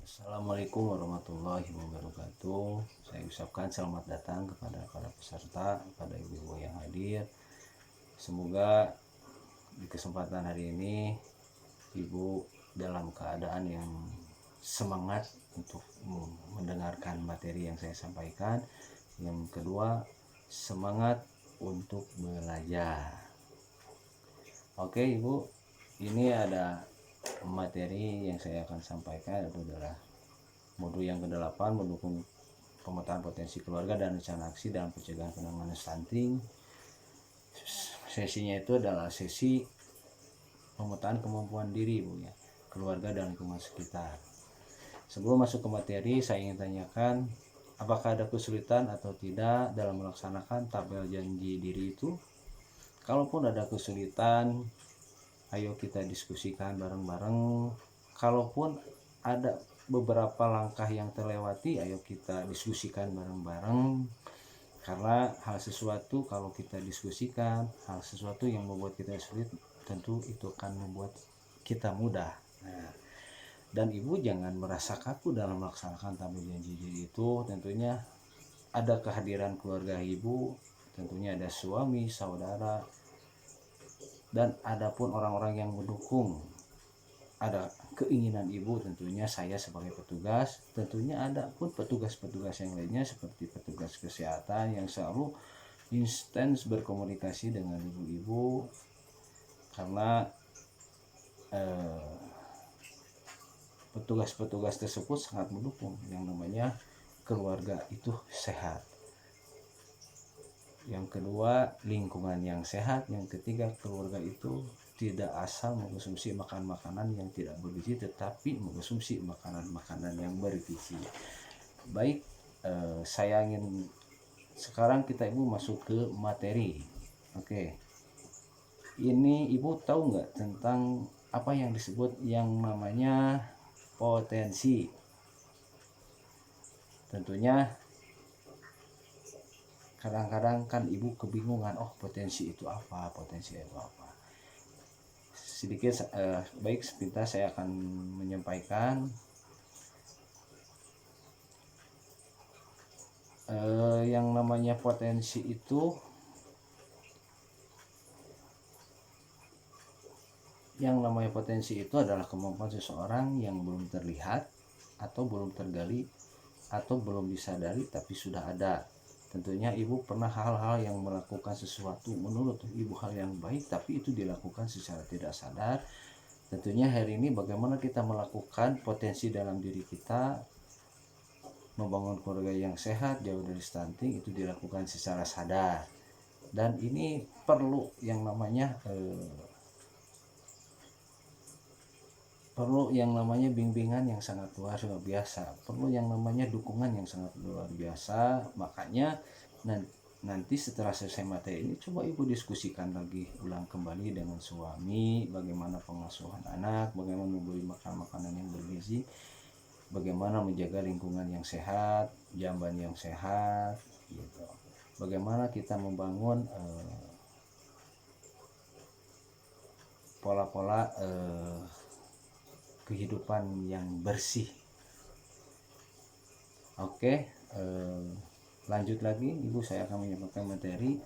Assalamualaikum warahmatullahi wabarakatuh. Saya ucapkan selamat datang kepada para peserta, kepada ibu-ibu yang hadir. Semoga di kesempatan hari ini ibu dalam keadaan yang semangat untuk mendengarkan materi yang saya sampaikan. Yang kedua, semangat untuk belajar. Oke ibu, ini ada materi yang saya akan sampaikan adalah modul yang ke-8, mendukung pemetaan potensi keluarga dan rencana aksi dalam pencegahan penanganan stunting. Sesinya itu adalah sesi pemetaan kemampuan diri Bu ya, keluarga dan lingkungan sekitar. Sebelum masuk ke materi, saya ingin tanyakan apakah ada kesulitan atau tidak dalam melaksanakan tabel janji diri itu. Kalaupun ada kesulitan, ayo kita diskusikan bareng-bareng. Kalaupun ada beberapa langkah yang terlewati, ayo kita diskusikan bareng-bareng. Karena hal sesuatu kalau kita diskusikan, hal sesuatu yang membuat kita sulit, tentu itu akan membuat kita mudah. Nah, dan ibu jangan merasa kaku dalam melaksanakan tabel janji diri itu. Tentunya ada kehadiran keluarga ibu, tentunya ada suami, saudara, dan adapun orang-orang yang mendukung. Ada keinginan ibu, tentunya saya sebagai petugas, tentunya ada pun petugas-petugas yang lainnya seperti petugas kesehatan yang selalu intens berkomunikasi dengan ibu-ibu, karena petugas-petugas tersebut sangat mendukung yang namanya keluarga itu sehat. Yang kedua, lingkungan yang sehat. Yang ketiga, keluarga itu tidak asal mengkonsumsi makanan-makanan yang tidak bergizi, tetapi mengkonsumsi makanan-makanan yang bergizi. Baik, saya ingin sekarang kita ibu masuk ke materi. Oke, ini ibu tahu nggak tentang apa yang disebut yang namanya potensi? Tentunya kadang-kadang kan ibu kebingungan, oh potensi itu apa, potensi itu apa. Sedikit baik, sepintas saya akan menyampaikan. Yang namanya potensi itu, adalah kemampuan seseorang yang belum terlihat atau belum tergali atau belum disadari tapi sudah ada. Tentunya ibu pernah hal-hal yang melakukan sesuatu menurut ibu hal yang baik, tapi itu dilakukan secara tidak sadar. Tentunya hari ini bagaimana kita melakukan potensi dalam diri kita, membangun keluarga yang sehat, jauh dari stunting, itu dilakukan secara sadar. Dan ini perlu yang namanya bimbingan yang sangat luar biasa, perlu yang namanya dukungan yang sangat luar biasa. Makanya nanti setelah selesai materi ini, coba ibu diskusikan lagi ulang kembali dengan suami, bagaimana pengasuhan anak, bagaimana memberi makan makanan yang bergizi, bagaimana menjaga lingkungan yang sehat, jamban yang sehat, gitu. Bagaimana kita membangun pola-pola kehidupan yang bersih. Oke, lanjut lagi ibu, saya akan menyampaikan materi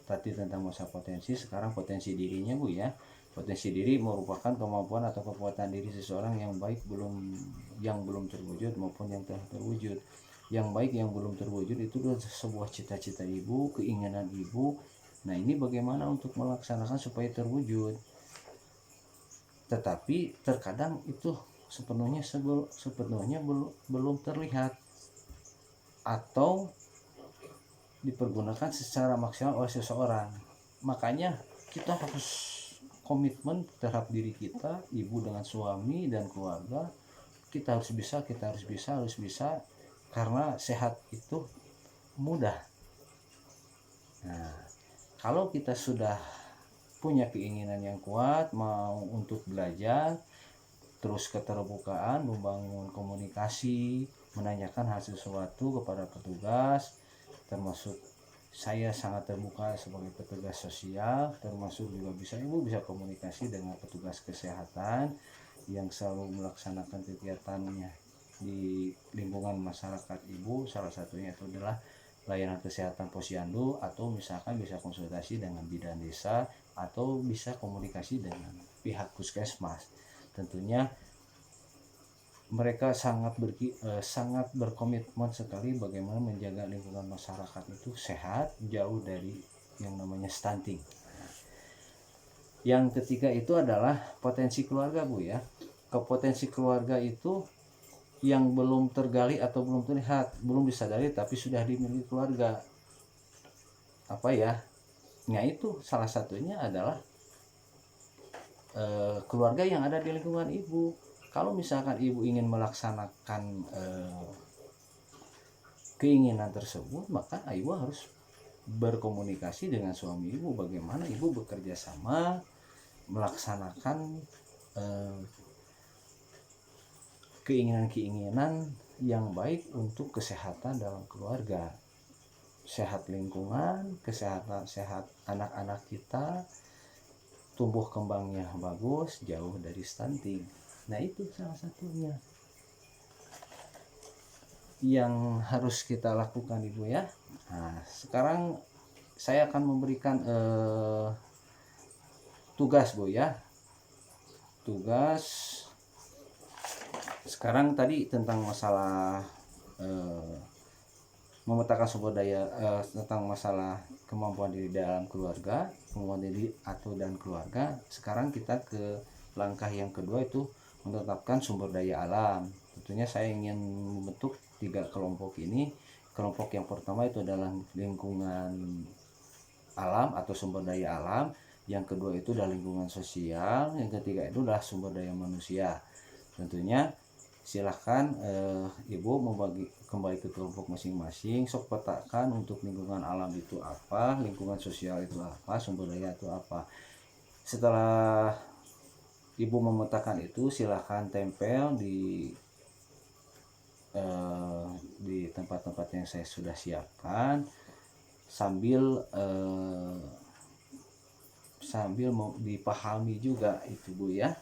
tadi tentang masa potensi. Sekarang potensi dirinya Bu ya. Potensi diri merupakan kemampuan atau kekuatan diri seseorang yang belum terwujud maupun yang telah terwujud. Yang baik yang belum terwujud itu adalah sebuah cita-cita ibu, keinginan ibu. Nah, ini bagaimana untuk melaksanakan supaya terwujud. Tetapi terkadang itu sepenuhnya belum terlihat atau dipergunakan secara maksimal oleh seseorang. Makanya kita harus komitmen terhadap diri kita, ibu dengan suami dan keluarga. Kita harus bisa, karena sehat itu mudah. Nah, kalau kita sudah punya keinginan yang kuat, mau untuk belajar, terus keterbukaan, membangun komunikasi, menanyakan hal sesuatu kepada petugas, termasuk saya sangat terbuka sebagai petugas sosial, termasuk juga ibu bisa komunikasi dengan petugas kesehatan yang selalu melaksanakan kegiatannya di lingkungan masyarakat ibu, salah satunya itu adalah layanan kesehatan posyandu, atau misalkan bisa konsultasi dengan bidan desa, atau bisa komunikasi dengan pihak puskesmas. Tentunya mereka sangat berkomitmen sekali bagaimana menjaga lingkungan masyarakat itu sehat, jauh dari yang namanya stunting. Yang ketiga itu adalah potensi keluarga, Bu ya. Potensi keluarga itu yang belum tergali atau belum terlihat, belum disadari tapi sudah dimiliki keluarga. Apa ya? Nah, itu salah satunya adalah keluarga yang ada di lingkungan ibu. Kalau misalkan ibu ingin melaksanakan keinginan tersebut, maka ibu harus berkomunikasi dengan suami ibu bagaimana ibu bekerja sama melaksanakan keinginan-keinginan yang baik untuk kesehatan dalam keluarga, sehat lingkungan, kesehatan sehat anak-anak kita, tumbuh kembangnya bagus, jauh dari stunting. Nah, itu salah satunya yang harus kita lakukan, Ibu ya. Nah, sekarang saya akan memberikan tugas, Bu ya. Tugas sekarang tadi tentang masalah memetakan sumber daya, tentang masalah kemampuan diri dalam keluarga, kemampuan diri atau dan keluarga. Sekarang kita ke langkah yang kedua, itu menetapkan sumber daya alam. Tentunya saya ingin membentuk 3 kelompok ini. Kelompok yang pertama itu adalah lingkungan alam atau sumber daya alam, yang kedua itu adalah lingkungan sosial, yang ketiga itu adalah sumber daya manusia. Tentunya silahkan ibu membagi kembali ke kelompok masing-masing, sok petakan untuk lingkungan alam itu apa, lingkungan sosial itu apa, sumber daya itu apa. Setelah ibu memetakan itu, silahkan tempel di tempat-tempat yang saya sudah siapkan, sambil mau dipahami juga itu, Bu ya.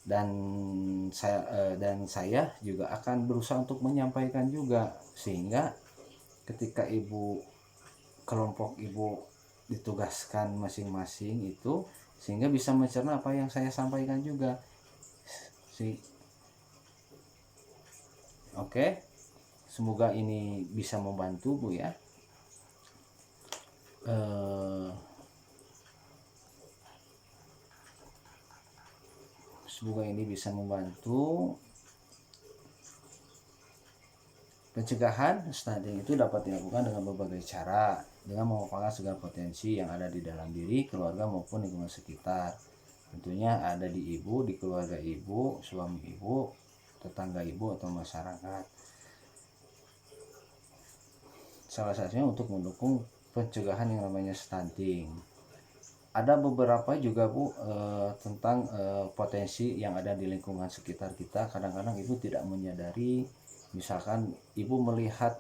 Dan saya juga akan berusaha untuk menyampaikan juga, sehingga ketika kelompok ibu ditugaskan masing-masing itu, sehingga bisa mencerna apa yang saya sampaikan juga. Oke, semoga ini bisa membantu, Bu ya. Semoga ini bisa membantu. Pencegahan stunting itu dapat dilakukan dengan berbagai cara, dengan memanfaatkan segala potensi yang ada di dalam diri, keluarga maupun lingkungan sekitar. Tentunya ada di ibu, di keluarga ibu, suami ibu, tetangga ibu, atau masyarakat. Salah satunya untuk mendukung pencegahan yang namanya stunting. Ada beberapa juga, Bu, tentang potensi yang ada di lingkungan sekitar kita. Kadang-kadang ibu tidak menyadari. Misalkan ibu melihat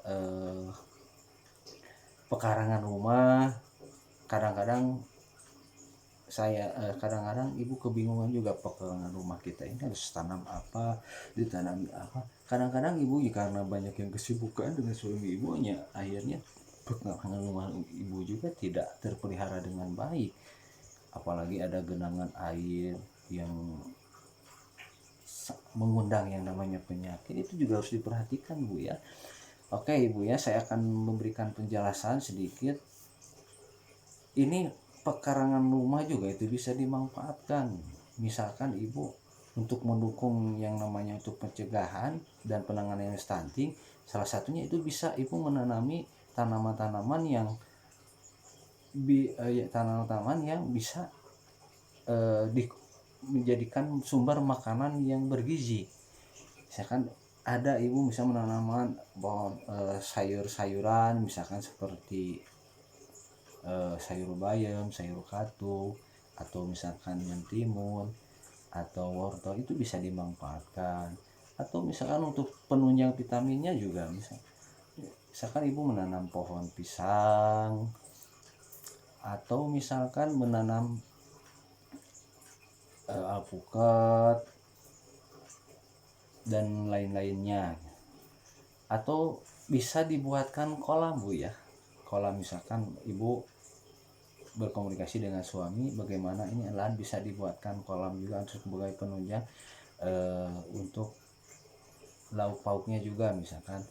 pekarangan rumah, kadang-kadang ibu kebingungan juga, pekarangan rumah kita ini harus tanam apa, ditanami apa. Kadang-kadang ibu karena banyak yang kesibukan dengan suami ibunya, akhirnya pekarangan rumah ibu juga tidak terpelihara dengan baik. Apalagi ada genangan air yang mengundang yang namanya penyakit, itu juga harus diperhatikan, Bu ya. Oke, Ibu ya, saya akan memberikan penjelasan sedikit. Ini pekarangan rumah juga itu bisa dimanfaatkan. Misalkan Ibu untuk mendukung yang namanya untuk pencegahan dan penanganan stunting, salah satunya itu bisa Ibu menanami tanaman-tanaman yang bisa menjadikan sumber makanan yang bergizi. Misalkan ada ibu bisa menanam sayur-sayuran, misalkan seperti sayur bayam, sayur katu, atau misalkan mentimun atau wortel, itu bisa dimanfaatkan. Atau misalkan untuk penunjang vitaminnya juga, misalkan ibu menanam pohon pisang, atau misalkan menanam alpukat. dan lain-lainnya. Atau bisa dibuatkan kolam Bu ya, kolam misalkan Ibu berkomunikasi dengan suami bagaimana ini lahan bisa dibuatkan kolam juga untuk sebagai penunjang untuk lauk pauknya juga, misalkan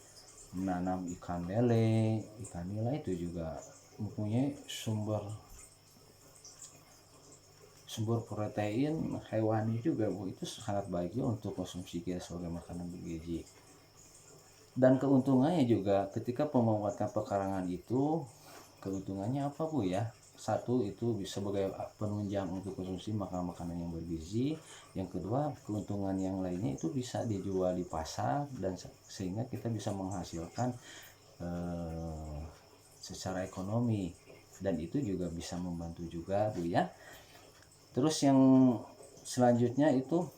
menanam ikan lele, ikan nila itu juga mempunyai sumber protein hewani juga Bu, itu sangat baik juga untuk konsumsi kita sebagai makanan bergizi. Dan keuntungannya juga ketika pembuatan pekarangan itu, keuntungannya apa Bu ya? Satu, itu bisa sebagai penunjang untuk konsumsi makanan-makanan yang bergizi. Yang kedua, keuntungan yang lainnya itu bisa dijual di pasar dan sehingga kita bisa menghasilkan secara ekonomi, dan itu juga bisa membantu juga Bu ya. Terus yang selanjutnya itu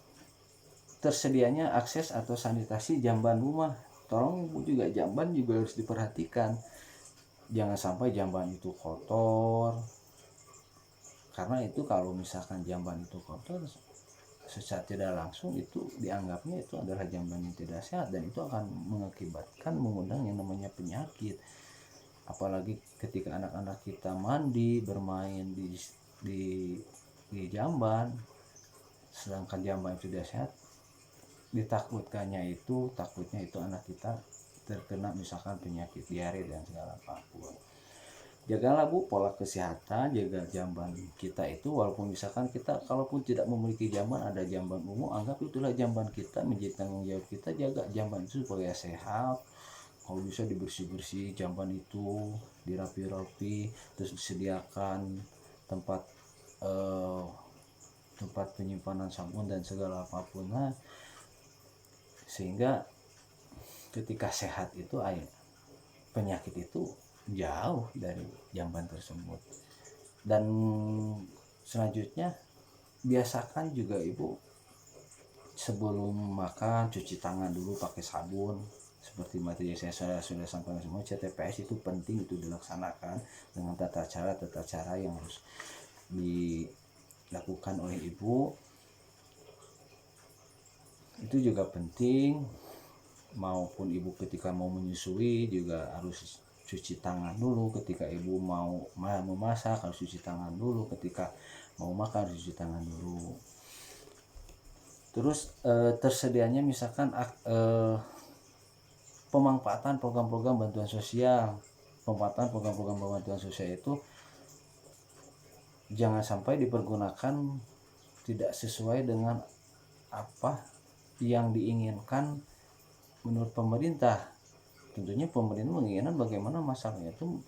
tersedianya akses atau sanitasi jamban rumah. Tolong Ibu juga jamban juga harus diperhatikan. Jangan sampai jamban itu kotor. Karena itu kalau misalkan jamban itu kotor, secara tidak langsung itu dianggapnya itu adalah jamban yang tidak sehat, dan itu akan mengakibatkan mengundang yang namanya penyakit. Apalagi ketika anak-anak kita mandi, bermain di jamban, sedangkan jamban itu tidak sehat, takutnya itu anak kita terkena misalkan penyakit diare dan segala apapun. Jagalah Bu pola kesehatan, jaga jamban kita itu, walaupun misalkan kita kalaupun tidak memiliki jamban, ada jamban umum, anggap itulah jamban kita, menjadi tanggung jawab kita jaga jamban itu supaya sehat. Kalau bisa dibersih-bersih jamban itu, dirapi-rapi, terus disediakan tempat tempat penyimpanan sabun dan segala apapun. Nah, sehingga ketika sehat itu penyakit itu jauh dari jamban tersebut. Dan selanjutnya biasakan juga Ibu sebelum makan cuci tangan dulu pakai sabun, seperti materi saya sudah sampaikan semua. CTPS itu penting, itu dilaksanakan dengan tata cara yang harus dilakukan oleh Ibu. Itu juga penting, maupun Ibu ketika mau menyusui juga harus cuci tangan dulu, ketika Ibu mau memasak harus cuci tangan dulu, ketika mau makan harus cuci tangan dulu. Terus tersedianya misalkan pemanfaatan program-program bantuan sosial. Pemanfaatan program-program bantuan sosial itu jangan sampai dipergunakan tidak sesuai dengan apa yang diinginkan menurut pemerintah. Tentunya pemerintah menginginkan bagaimana masyarakat itu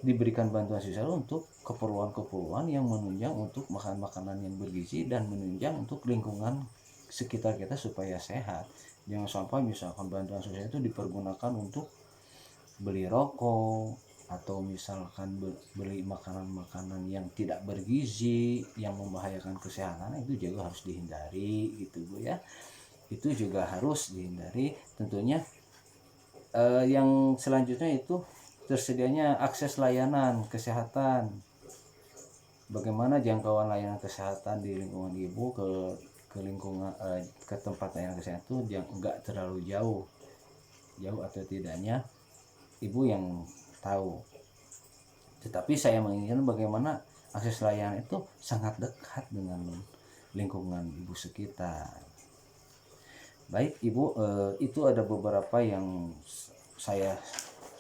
diberikan bantuan sosial untuk keperluan-keperluan yang menunjang untuk makanan-makanan yang bergizi dan menunjang untuk lingkungan sekitar kita supaya sehat. Jangan sampai misalkan bantuan sosial itu dipergunakan untuk beli rokok, atau misalkan beli makanan-makanan yang tidak bergizi yang membahayakan kesehatan, itu juga harus dihindari gitu Bu ya. Itu juga harus dihindari. Tentunya yang selanjutnya itu tersedianya akses layanan kesehatan. Bagaimana jangkauan layanan kesehatan di lingkungan Ibu ke lingkungan ke tempat layanan kesehatan itu enggak terlalu jauh atau tidaknya Ibu yang tahu. Tetapi saya menginginkan bagaimana akses layanan itu sangat dekat dengan lingkungan Ibu sekitar. Baik Ibu, itu ada beberapa yang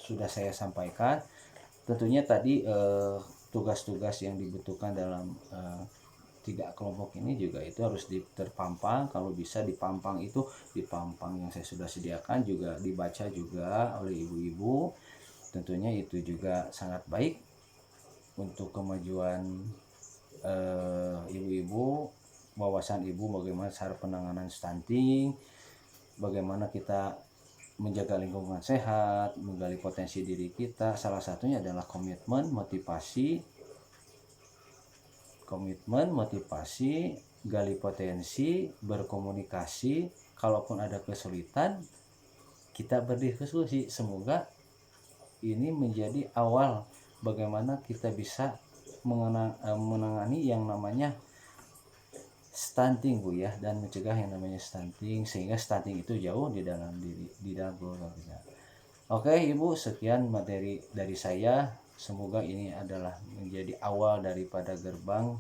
sudah saya sampaikan. Tentunya tadi tugas-tugas yang dibutuhkan dalam 3 kelompok ini juga itu harus terpampang. Kalau bisa dipampang itu dipampang yang saya sudah sediakan, juga dibaca juga oleh ibu-ibu. Tentunya itu juga sangat baik untuk kemajuan ibu-ibu, wawasan ibu bagaimana cara penanganan stunting, bagaimana kita menjaga lingkungan sehat, menggali potensi diri kita. Salah satunya adalah komitmen, motivasi, gali potensi, berkomunikasi. Kalaupun ada kesulitan, kita berdiskusi. Semoga ini menjadi awal bagaimana kita bisa menangani yang namanya stunting Bu ya, dan mencegah yang namanya stunting, sehingga stunting itu jauh di dalam keluarga kita. Oke Ibu, sekian materi dari saya. Semoga ini adalah menjadi awal daripada gerbang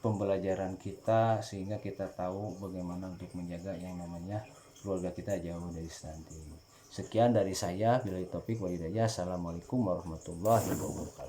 pembelajaran kita, sehingga kita tahu bagaimana untuk menjaga yang namanya keluarga kita jauh dari stunting. Sekian dari saya, bila topik walidaya. Assalamualaikum warahmatullahi wabarakatuh.